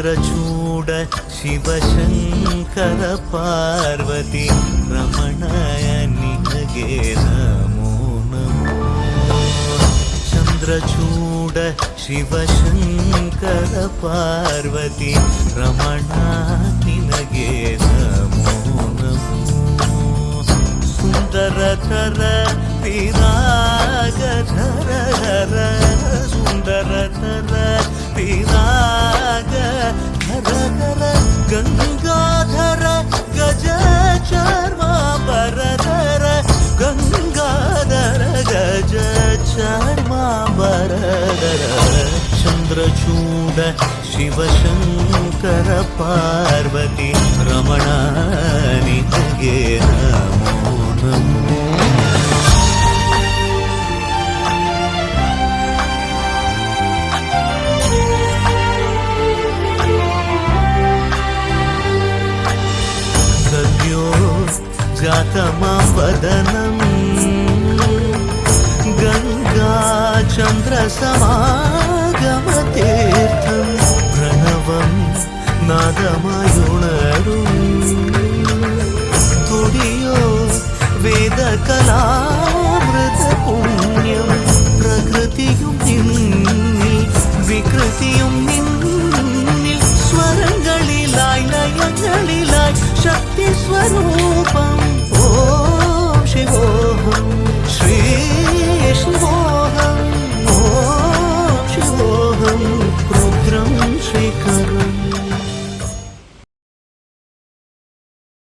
ಚಂದ್ರಚೂಡ ಶಿವಶಂಕರ ಪಾರ್ವತಿ ರಮಣಯ ನಿನಗೆ ನಮೋ ನಮೋ. ಚಂದ್ರಚೂಡ ಶಿವಶಂಕರ ಪಾರ್ವತಿ ರಮಣ ನಿನಗೆ ನಮೋ ನಮೋ. ಸುಂದರತರ ವಿರಾಗಧರ ಸುಂದರತರ ವಿರಾಗಧರ ಗಂಗಾಧರ ಗಜ ಚರ್ಮಾಂಬರಧರ ಗಂಗಾಧರ ಗಜ ಚರ್ಮಾಂಬರಧರ. ಚಂದ್ರಚೂಡ ಶಿವಶಂಕರ ಪಾರ್ವತಿ ರಮಣ ನಿನಗೆ ನಮೋ ನಮೋ. ಸದ್ಯೋ ಜಾತಮಾಂ ವದನಂ ಗಂಗಾ ಚಂದ್ರ ಸಮಾಗಮತೀರ್ಥಂ ಪ್ರಣವಂ നാദമായുണരും തുടിയോ വേദകലാമൃത പുണ്യം. പ്രകൃതിയും നിന്നിൽ വികൃതിയും നിന്നിൽ സ്വരങ്ങളിലായി ലയങ്ങളിലായി ശക്തി സ്വരൂപം. ഓം ശിവോഹം ശ്രീ ശിവോഹം ഓം ശിവോഹം.